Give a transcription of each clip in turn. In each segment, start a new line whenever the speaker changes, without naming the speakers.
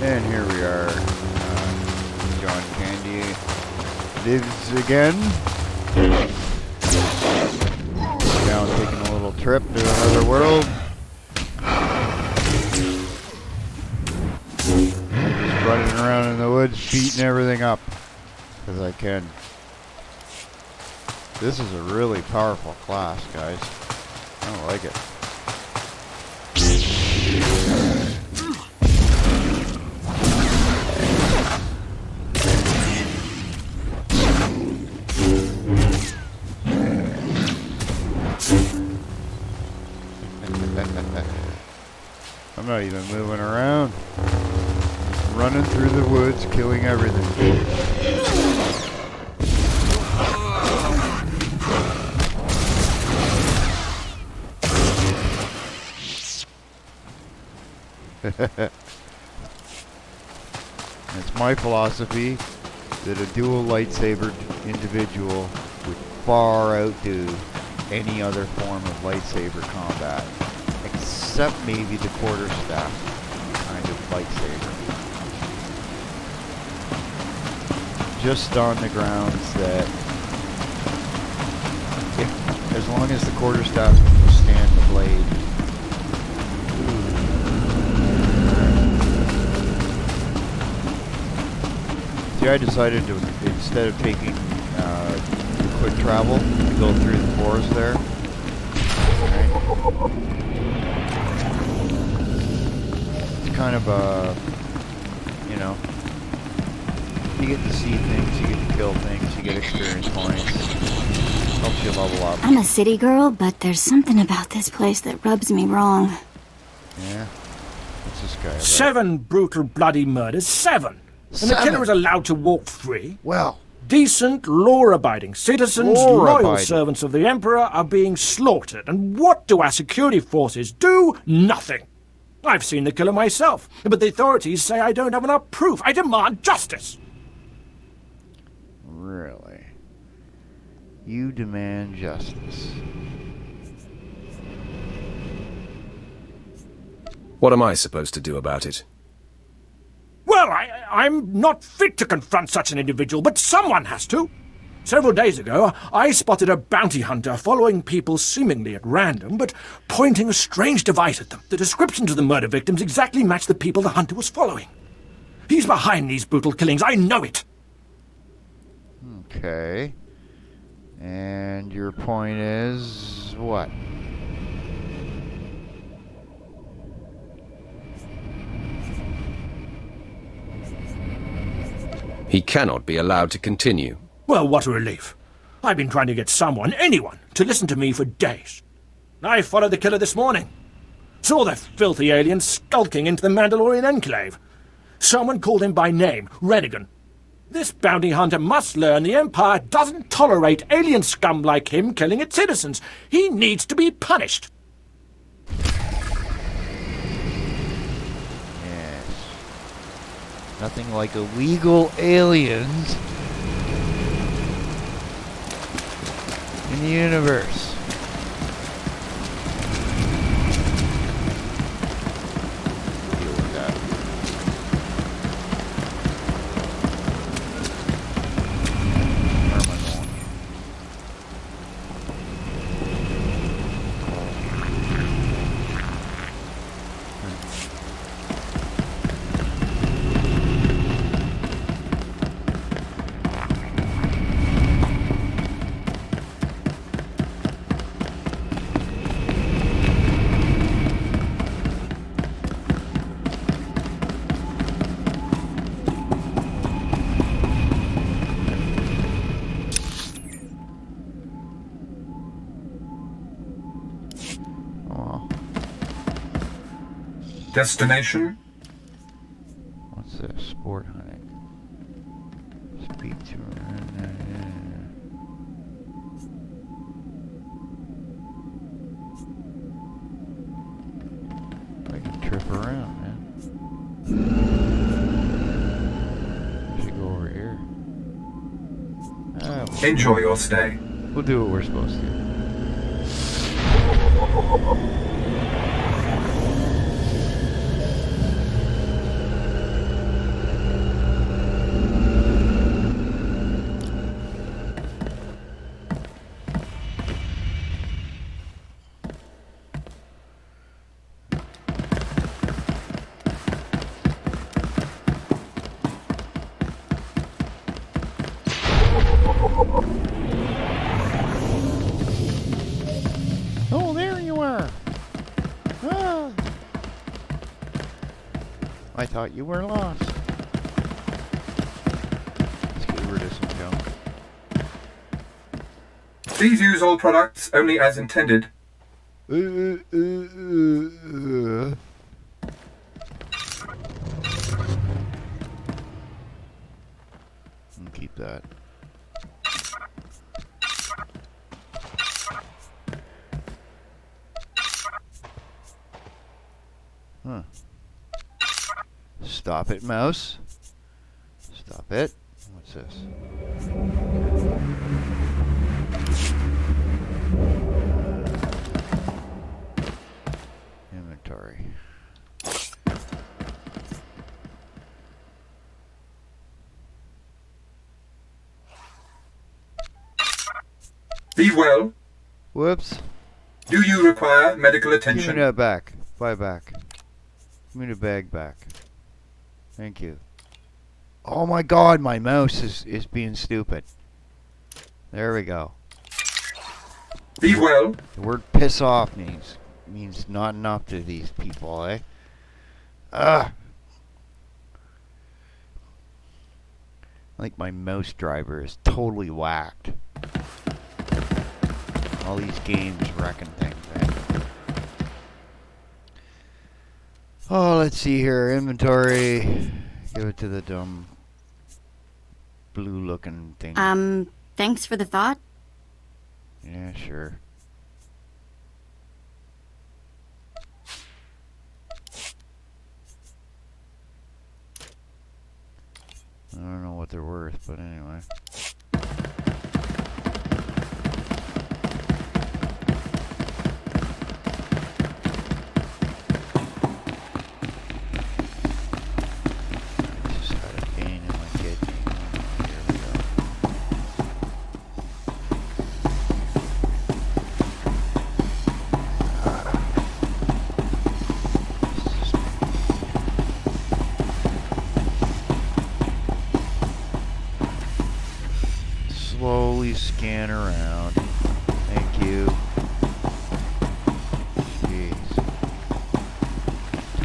And here we are. John Candy lives again. Now taking a little trip to another world. Just running around in the woods, beating everything up as I can. This is a really powerful class, guys. I like it. I'm not even moving around. Just running through the woods, killing everything. It's my philosophy that a dual lightsabered individual would far outdo any other form of lightsaber combat, except maybe the quarterstaff kind of lightsaber. Just on the grounds that as long as the quarterstaff can withstand the blade, see, I decided to, instead of taking quick travel, to go through the forest there. Right. It's kind of a, you know, you get to see things, you get to kill things, you get experience points. Helps you level up.
I'm a city girl, but there's something about this place that rubs me wrong.
Yeah? What's this guy about?
7 brutal, bloody murders. 7! And the killer is allowed to walk free?
Well,
decent, law-abiding citizens, loyal servants of the Emperor are being slaughtered. And what do our security forces do? Nothing. I've seen the killer myself, but the authorities say I don't have enough proof. I demand justice.
Really? You demand justice.
What am I supposed to do about it?
Well, I'm not fit to confront such an individual, but someone has to. Several days ago, I spotted a bounty hunter following people seemingly at random, but pointing a strange device at them. The descriptions of the murder victims exactly match the people the hunter was following. He's behind these brutal killings, I know it.
Okay. And your point is what?
He cannot be allowed to continue.
Well, what a relief. I've been trying to get someone, anyone, to listen to me for days. I followed the killer this morning. Saw the filthy alien skulking into the Mandalorian enclave. Someone called him by name, Renegan. This bounty hunter must learn the Empire doesn't tolerate alien scum like him killing its citizens. He needs to be punished.
Nothing like illegal aliens in the universe. Deal with that. Where am I going?
Destination?
What's this? Sport hunting. Speak to her. I can trip around, man. I should go over here.
Enjoy your stay.
We'll do what we're supposed to. I thought you were lost. Let's get rid of some junk.
Please use all products only as intended.
And keep that. Huh. Stop it, mouse. Stop it. What's this? Inventory.
Be well.
Whoops.
Do you require medical
Give
attention?
me that back. Buy back. Give me the bag back. Thank you. Oh my god, my mouse is being stupid. There we go.
Be well.
The word piss off means not enough to these people, eh? Ugh. Like my mouse driver is totally whacked. All these games wrecking things, eh? Oh, let's see here. Inventory. Give it to the dumb blue looking thing.
Thanks for the thought.
Yeah, sure. I don't know what they're worth, but anyway. I just had a pain in my kidney. Here we go. Slowly scan around. Thank you. Jeez.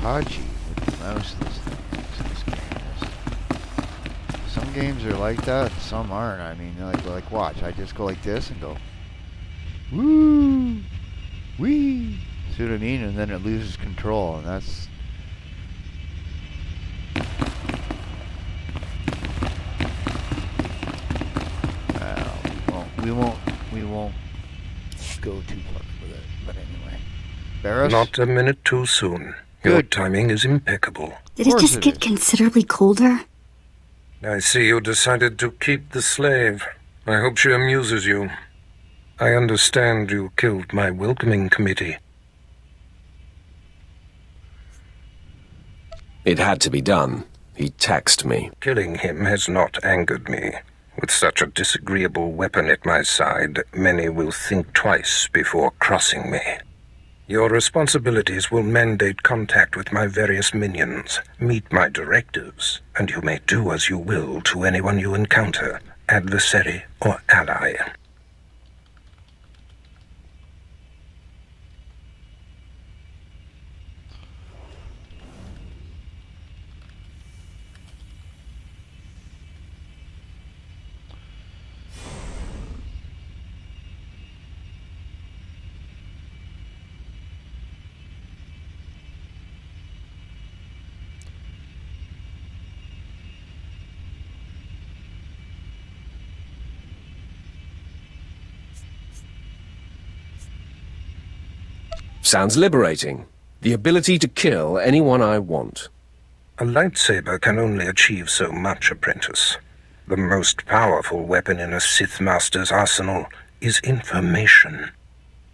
Touchy with the mouse this game is. Some games are like that, some aren't. I mean, like watch. I just go like this and go, woo, wee. See what I mean? And then it loses control, and that's. We won't go too far with it. But anyway, Barris.
Not a minute too soon. Your
Good.
timing is impeccable.
Did it
course
just
it
get
is.
considerably colder?
I see you decided to keep the slave. I hope she amuses you. I understand you killed my welcoming committee.
It had to be done. He taxed me.
Killing him has not angered me. With such a disagreeable weapon at my side, many will think twice before crossing me. Your responsibilities will mandate contact with my various minions, meet my directives, and you may do as you will to anyone you encounter, adversary or ally.
Sounds liberating. The ability to kill anyone I want.
A lightsaber can only achieve so much, apprentice. The most powerful weapon in a Sith Master's arsenal is information.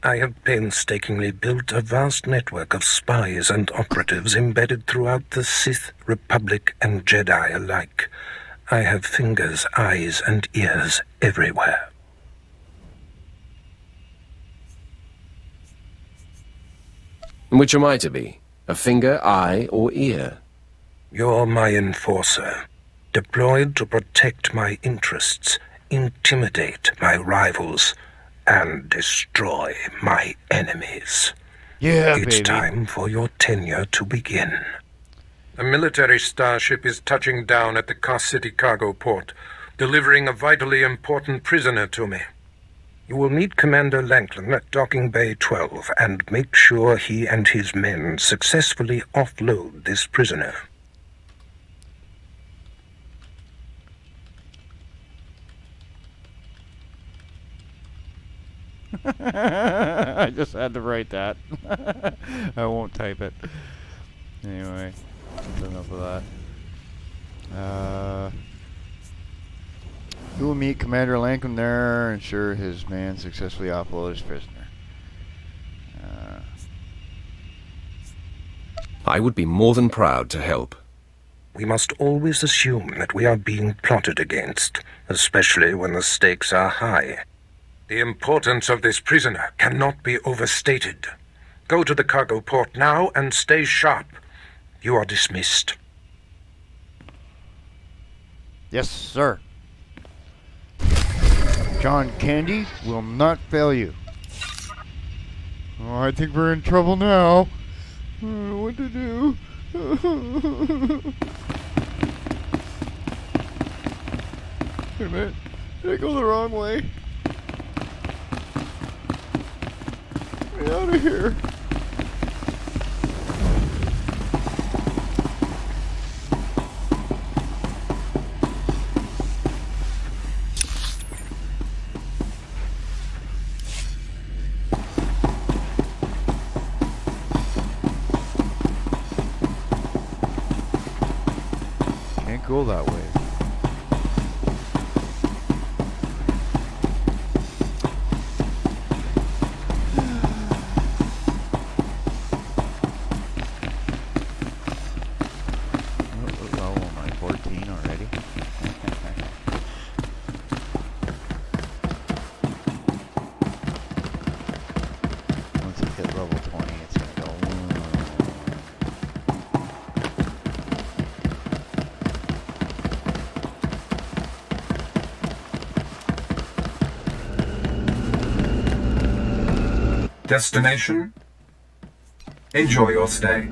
I have painstakingly built a vast network of spies and operatives embedded throughout the Sith, Republic, and Jedi alike. I have fingers, eyes, and ears everywhere.
Which am I to be? A finger, eye, or ear?
You're my enforcer, deployed to protect my interests, intimidate my rivals, and destroy my enemies.
Yeah,
It's
baby.
time for your tenure to begin. A military starship is touching down at the Kass City cargo port, delivering a vitally important prisoner to me. You will meet Commander Lankland at Docking Bay 12 and make sure he and his men successfully offload this prisoner.
I just had to write that. I won't type it. Anyway, that's enough of that. You will meet Commander Lankland there, ensure his man successfully offload his prisoner.
I would be more than proud to help.
We must always assume that we are being plotted against, especially when the stakes are high. The importance of this prisoner cannot be overstated. Go to the cargo port now and stay sharp. You are dismissed.
Yes, sir. John Candy will not fail you. Oh, I think we're in trouble now. I don't know what to do. Wait a minute. Did I go the wrong way? Get out of here. Can't go that way.
Destination? Enjoy your stay.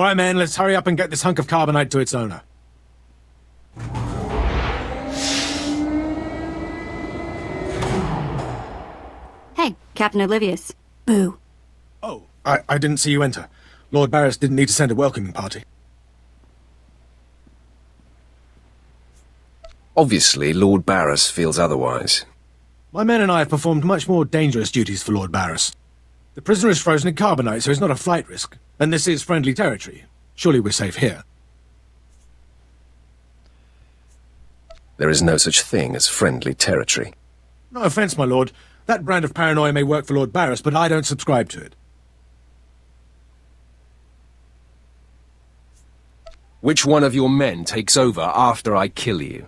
All right, man, let's hurry up and get this hunk of carbonite to its owner.
Hey, Captain Oblivious. Boo.
Oh, I didn't see you enter. Lord Barris didn't need to send a welcoming party.
Obviously, Lord Barris feels otherwise.
My men and I have performed much more dangerous duties for Lord Barris. The prisoner is frozen in carbonite, so it's not a flight risk. And this is friendly territory. Surely we're safe here.
There is no such thing as friendly territory.
No offense, my lord. That brand of paranoia may work for Lord Barris, but I don't subscribe to it.
Which one of your men takes over after I kill you?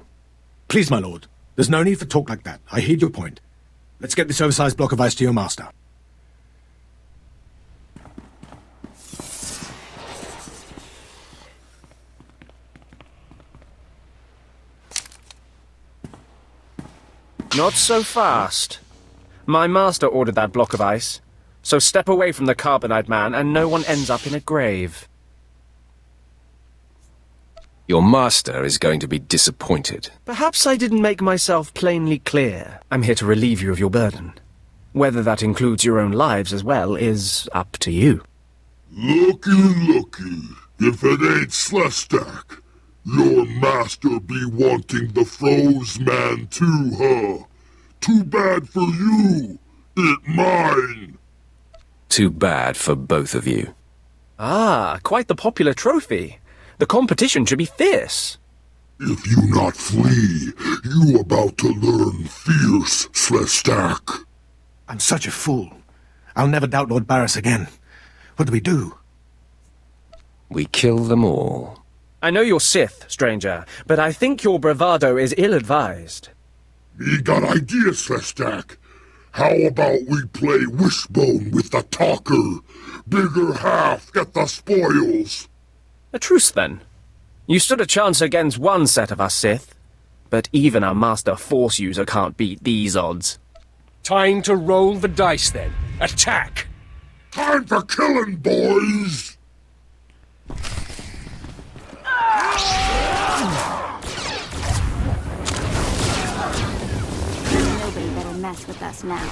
Please, my lord. There's no need for talk like that. I heed your point. Let's get this oversized block of ice to your master.
Not so fast. My master ordered that block of ice, so step away from the carbonite man and no one ends up in a grave.
Your master is going to be disappointed.
Perhaps I didn't make myself plainly clear. I'm here to relieve you of your burden. Whether that includes your own lives as well is up to you.
Looky, if it ain't Slestak, your master be wanting the froze man too, huh? Too bad for you, it mine.
Too bad for both of you.
Ah, quite the popular trophy. The competition should be fierce.
If you not flee, you about to learn fierce, Slestak.
I'm such a fool. I'll never doubt Lord Barris again. What do we do?
We kill them all.
I know you're Sith, stranger, but I think your bravado is ill-advised.
Me got idea, Slestak. How about we play wishbone with the talker? Bigger half get the spoils.
A truce, then. You stood a chance against one set of us Sith, but even a master Force user can't beat these odds.
Time to roll the dice, then. Attack!
Time for killing, boys!
Nobody better mess with us now.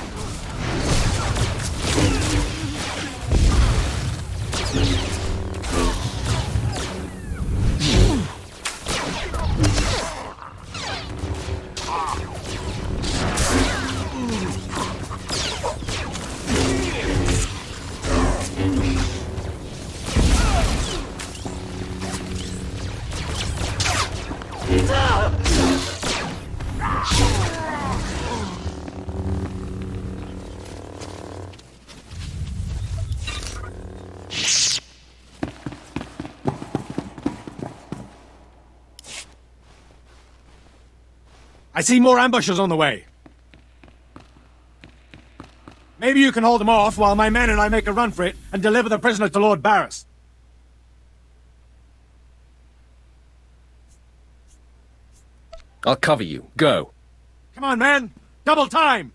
I see more ambushers on the way. Maybe you can hold them off while my men and I make a run for it and deliver the prisoner to Lord Barris.
I'll cover you. Go.
Come on, man! Double time!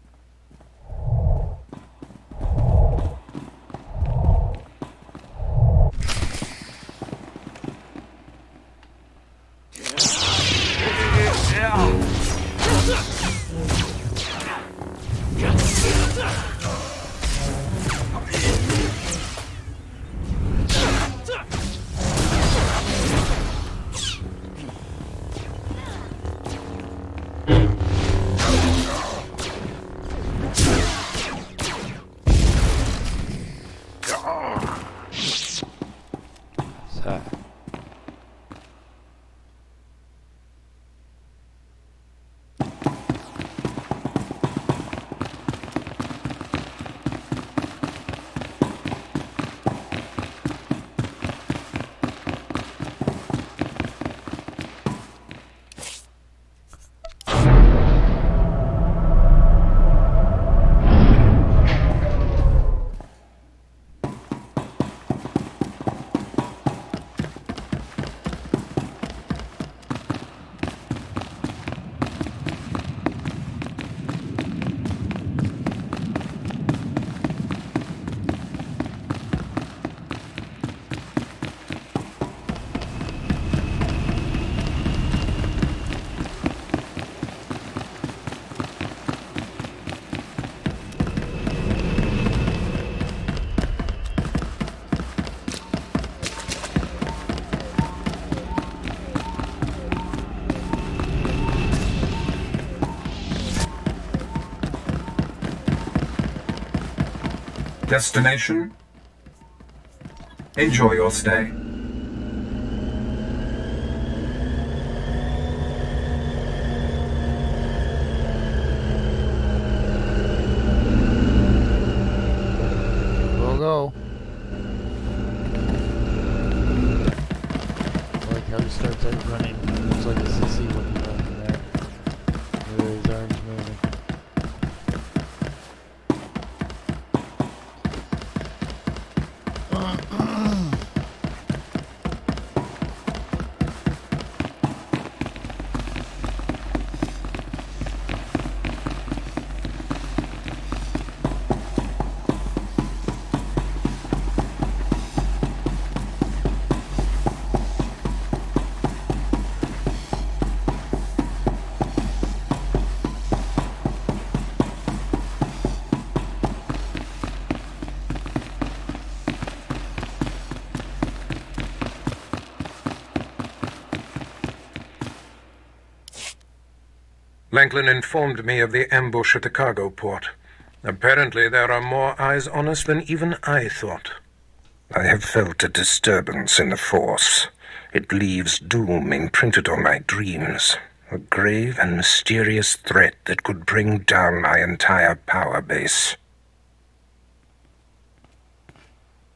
Destination? Enjoy your stay.
go.
I like how he starts out running. Looks like a sissy when he runs there. With his arms moving.
Langlin informed me of the ambush at the cargo port. Apparently there are more eyes on us than even I thought. I have felt a disturbance in the Force. It leaves doom imprinted on my dreams. A grave and mysterious threat that could bring down my entire power base.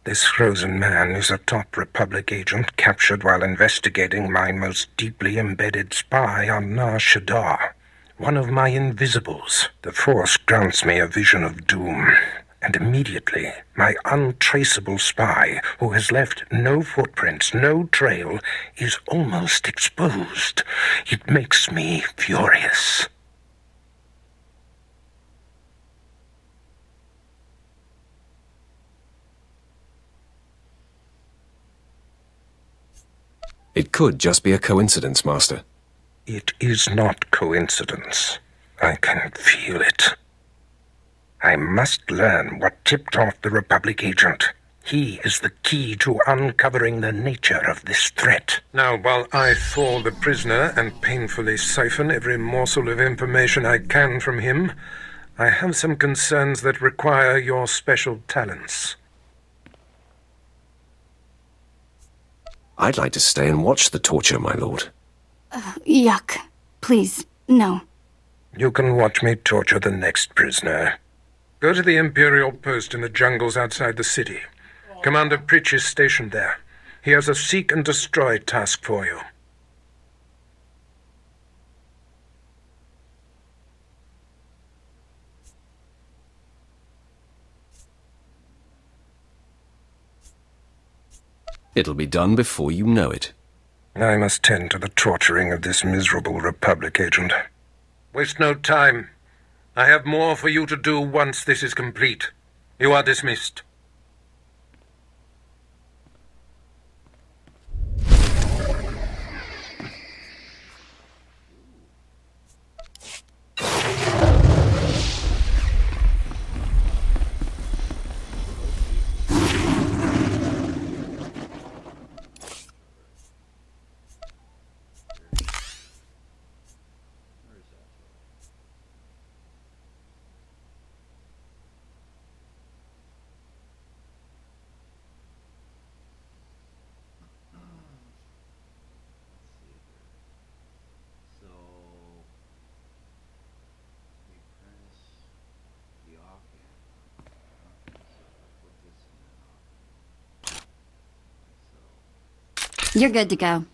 This frozen man is a top Republic agent captured while investigating my most deeply embedded spy on SWTOR. One of my invisibles. The Force grants me a vision of doom. And immediately, my untraceable spy, who has left no footprints, no trail, is almost exposed. It makes me furious.
It could just be a coincidence, Master.
It is not coincidence. I can feel it. I must learn what tipped off the Republic agent. He is the key to uncovering the nature of this threat. Now, while I thaw the prisoner and painfully siphon every morsel of information I can from him, I have some concerns that require your special talents.
I'd like to stay and watch the torture, my lord.
Yuck. Please, no.
You can watch me torture the next prisoner. Go to the Imperial post in the jungles outside the city. Commander Pritch is stationed there. He has a seek and destroy task for you.
It'll be done before you know it.
I must tend to the torturing of this miserable Republic agent. Waste no time. I have more for you to do once this is complete. You are dismissed.
You're good to go.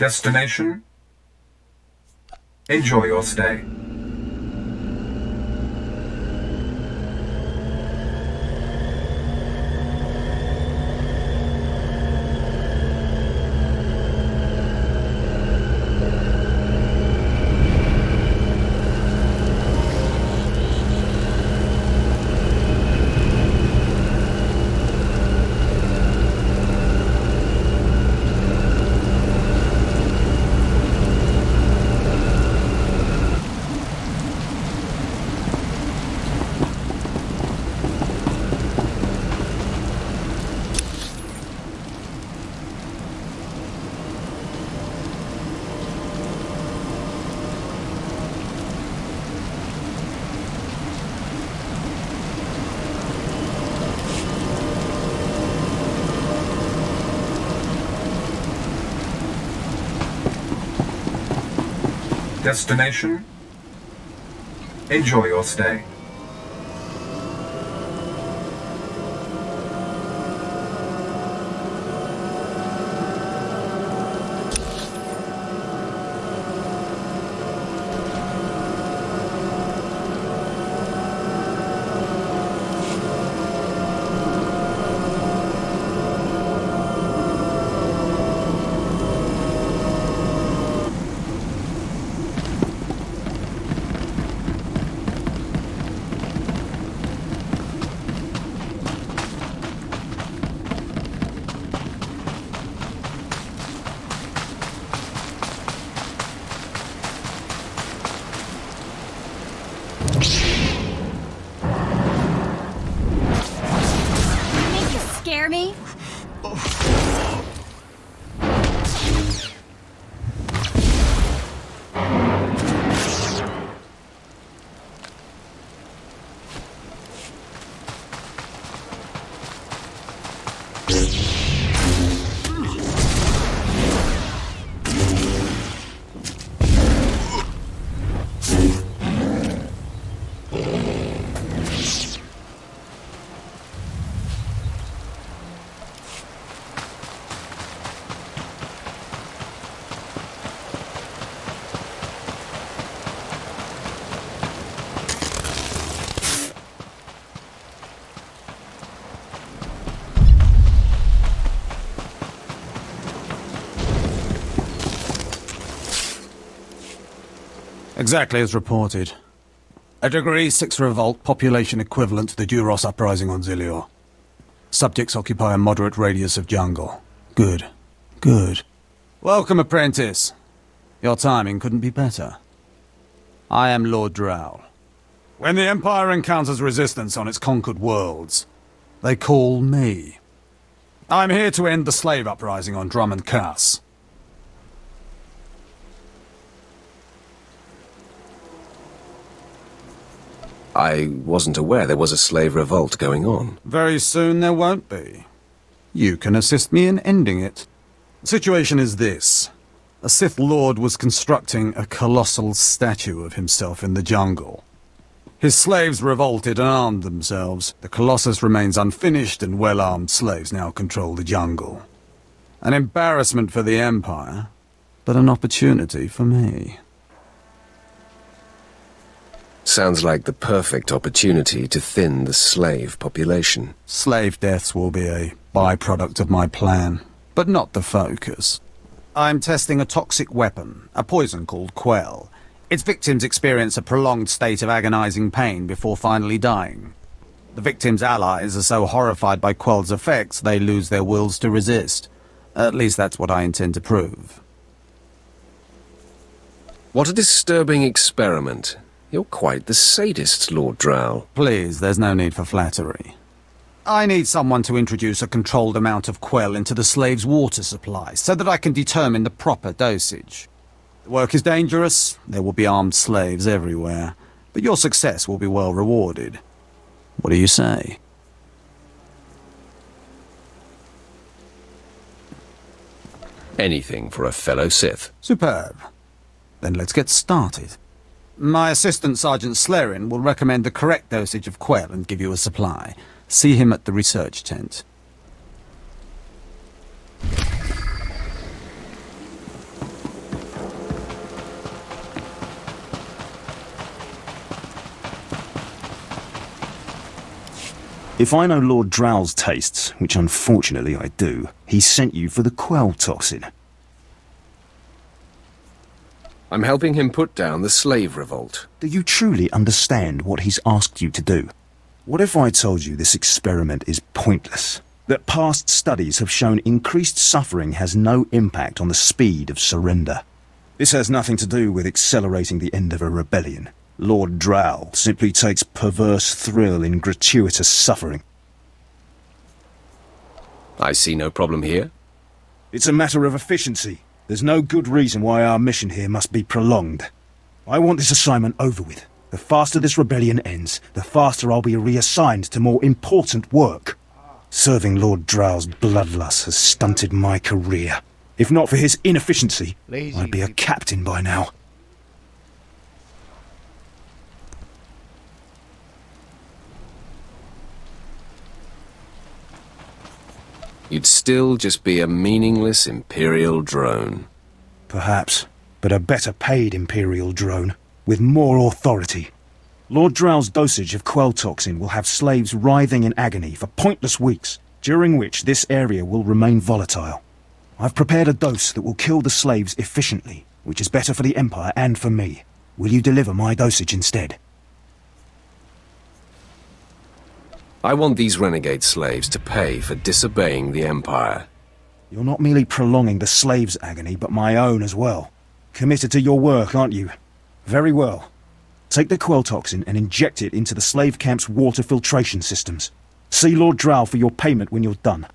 Destination? Enjoy your stay. Destination? Enjoy your stay.
Scare me?
Exactly as reported. A Degree 6 revolt, population equivalent to the Duros uprising on Zilior. Subjects occupy a moderate radius of jungle. Good. Good. Welcome, apprentice. Your timing couldn't be better. I am Lord Drow. When the Empire encounters resistance on its conquered worlds, they call me. I'm here to end the slave uprising on Dromund Kass.
I wasn't aware there was a slave revolt going on.
Very soon there won't be. You can assist me in ending it. The situation is this. A Sith Lord was constructing a colossal statue of himself in the jungle. His slaves revolted and armed themselves. The Colossus remains unfinished, and well-armed slaves now control the jungle. An embarrassment for the Empire, but an opportunity for me.
Sounds like the perfect opportunity to thin the slave population.
Slave deaths will be a byproduct of my plan, but not the focus. I'm testing a toxic weapon, a poison called Quell. Its victims experience a prolonged state of agonizing pain before finally dying. The victims' allies are so horrified by Quell's effects they lose their wills to resist. At least that's what I intend to prove.
What a disturbing experiment. You're quite the sadist, Lord Drow.
Please, there's no need for flattery. I need someone to introduce a controlled amount of Quell into the slave's water supply, so that I can determine the proper dosage. The work is dangerous, there will be armed slaves everywhere, but your success will be well rewarded. What do you say?
Anything for a fellow Sith.
Superb. Then let's get started. My assistant, Sergeant Slerin, will recommend the correct dosage of Quell and give you a supply. See him at the research tent.
If I know Lord Drow's tastes, which unfortunately I do, he sent you for the quell toxin.
I'm helping him put down the slave revolt.
Do you truly understand what he's asked you to do? What if I told you this experiment is pointless? That past studies have shown increased suffering has no impact on the speed of surrender? This has nothing to do with accelerating the end of a rebellion. Lord Drow simply takes perverse thrill in gratuitous suffering.
I see no problem here.
It's a matter of efficiency. There's no good reason why our mission here must be prolonged. I want this assignment over with. The faster this rebellion ends, the faster I'll be reassigned to more important work. Serving Lord Drow's bloodlust has stunted my career. If not for his inefficiency, I'd be a captain by now.
You'd still just be a meaningless Imperial drone.
Perhaps, but a better paid Imperial drone, with more authority. Lord Drow's dosage of quell toxin will have slaves writhing in agony for pointless weeks, during which this area will remain volatile. I've prepared a dose that will kill the slaves efficiently, which is better for the Empire and for me. Will you deliver my dosage instead?
I want these renegade slaves to pay for disobeying the Empire.
You're not merely prolonging the slaves' agony, but my own as well. Committed to your work, aren't you? Very well. Take the quell toxin and inject it into the slave camp's water filtration systems. See Lord Drow for your payment when you're done.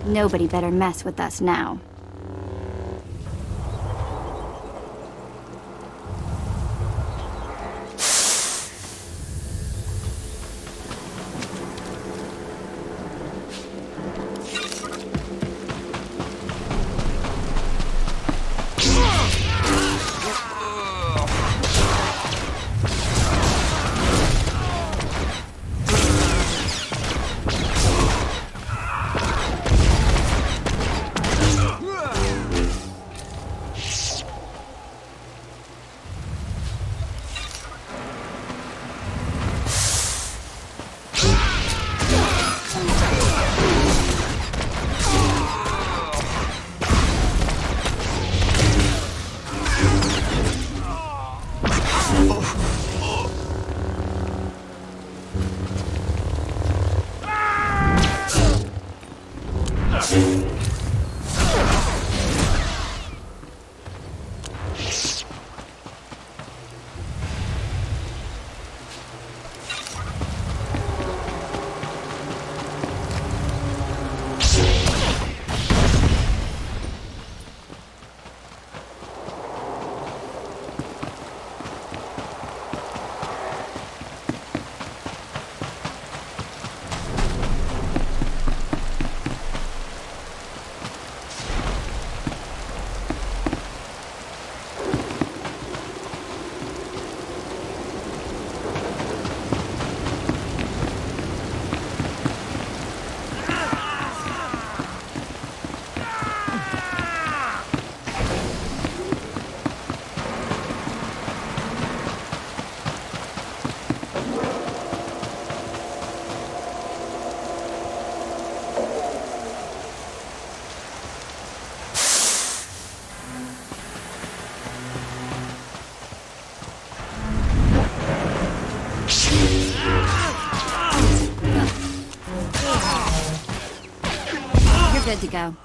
Nobody better mess with us now. good to go.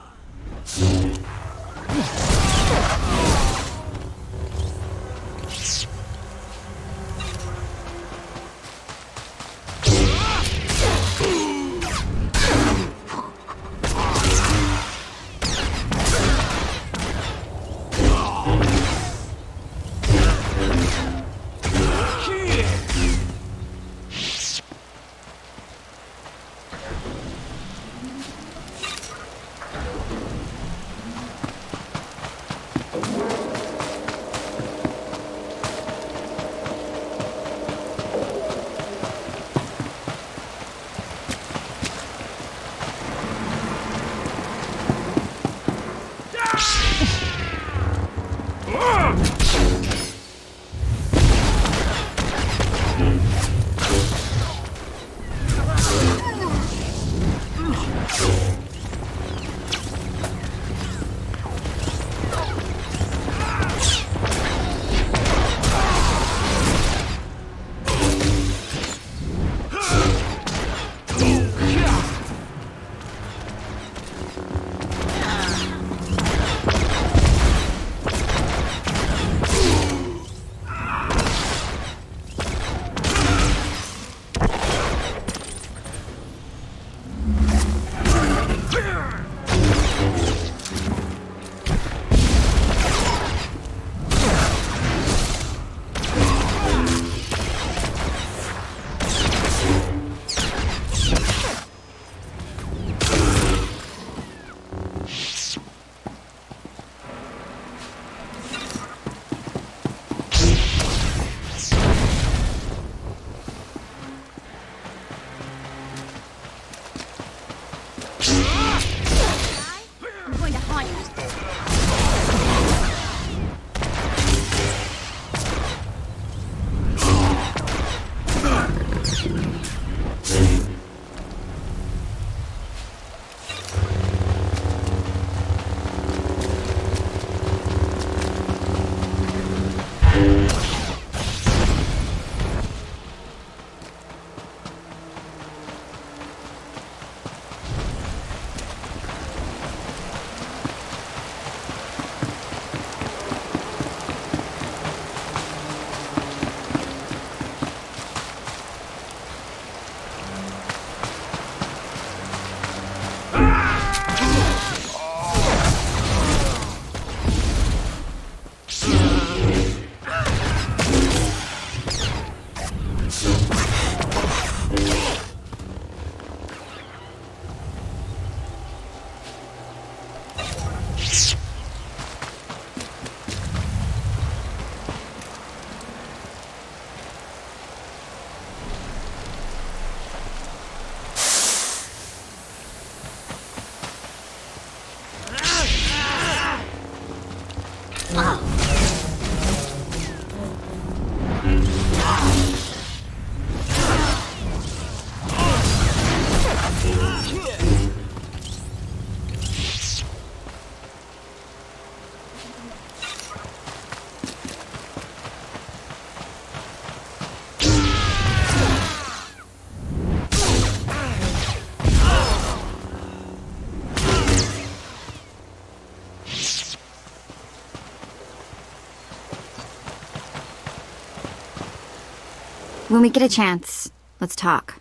When we get a chance, let's talk.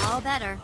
All better.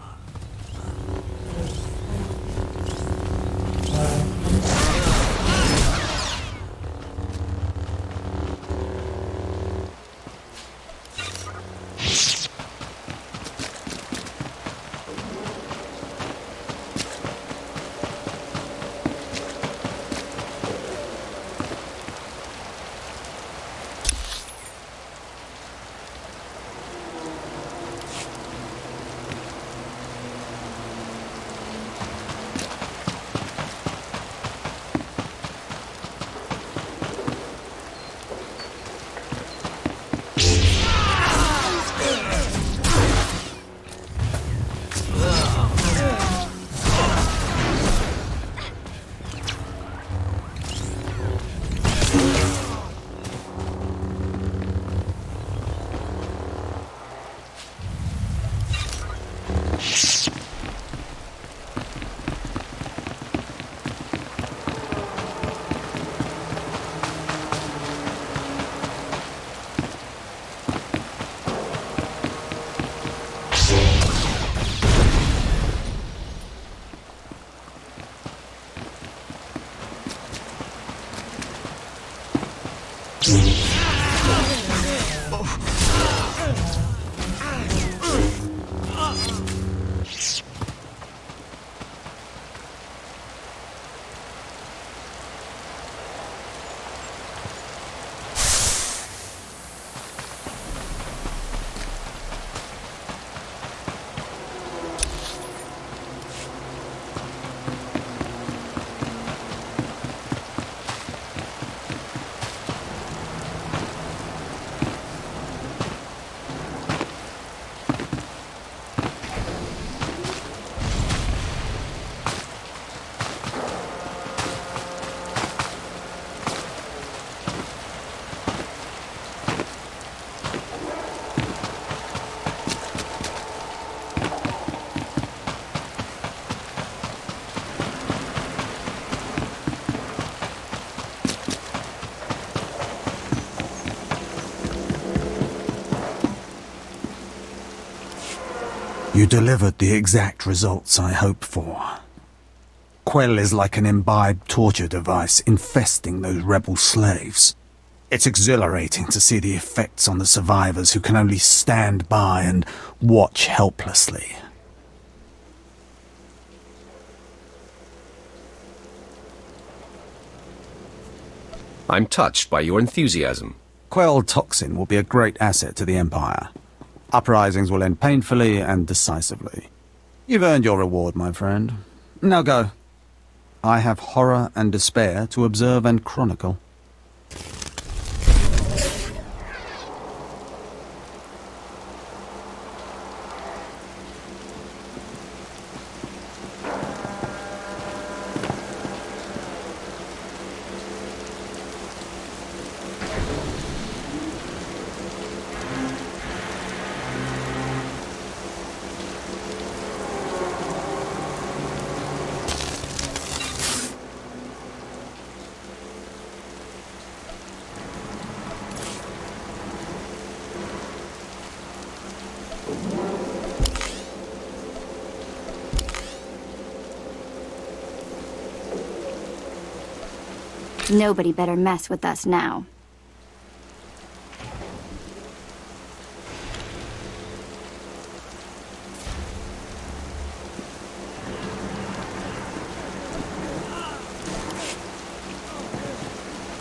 You delivered the exact results I hoped for. Quell is like an imbibed torture device infesting those rebel slaves. It's exhilarating to see the effects on the survivors who can only stand by and watch helplessly.
I'm touched by your enthusiasm.
Quell toxin will be a great asset to the Empire. Uprisings will end painfully and decisively. You've earned your reward, my friend. Now go. I have horror and despair to observe and chronicle.
Nobody better mess with us now.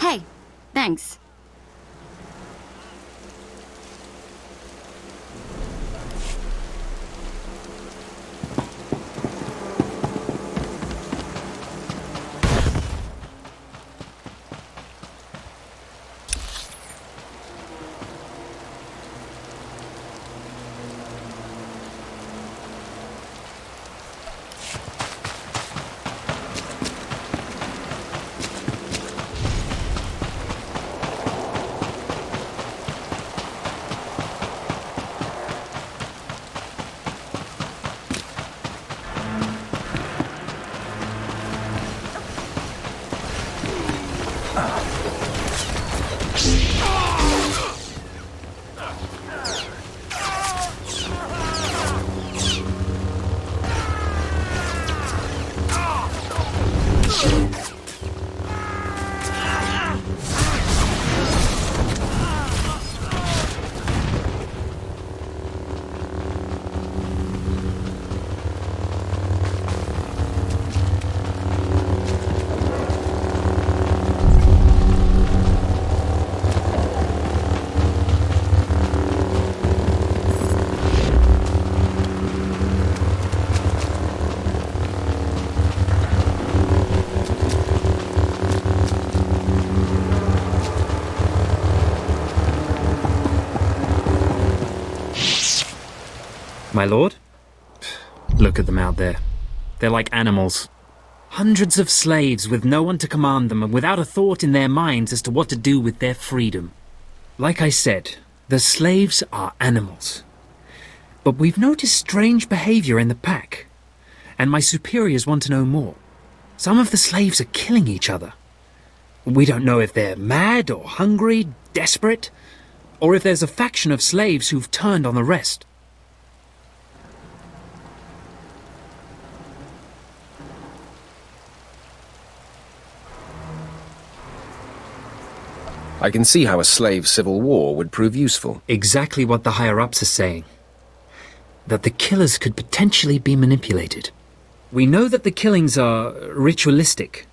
Hey, thanks.
My lord? Look at them out there. They're like animals. Hundreds of slaves with no one to command them and without a thought in their minds as to what to do with their freedom. Like I said, the slaves are animals. But we've noticed strange behavior in the pack. And my superiors want to know more. Some of the slaves are killing each other. We don't know if they're mad or hungry, desperate, or if there's a faction of slaves who've turned on the rest.
I can see how a slave civil war would prove useful.
Exactly what the higher-ups are saying. That the killers could potentially be manipulated. We know that the killings are ritualistic.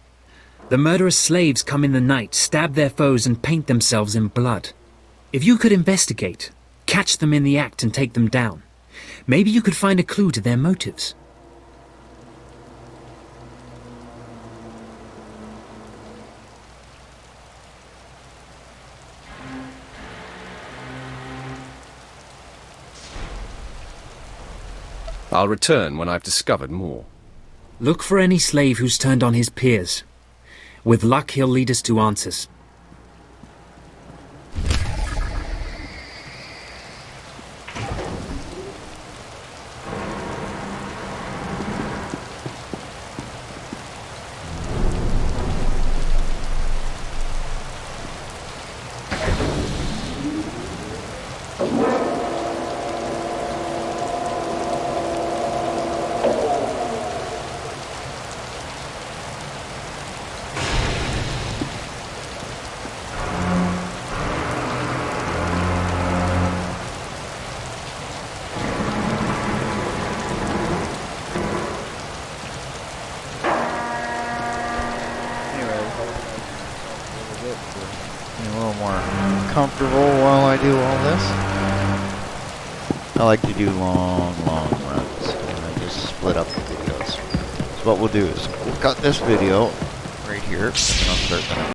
The murderous slaves come in the night, stab their foes and paint themselves in blood. If you could investigate, catch them in the act and take them down, maybe you could find a clue to their motives.
I'll return when I've discovered more.
Look for any slave who's turned on his peers. With luck, he'll lead us to answers.
little more comfortable while I do all this. I like to do long runs, and I just split up the videos. So what we'll do is we'll cut this video right here, and I'll start the next.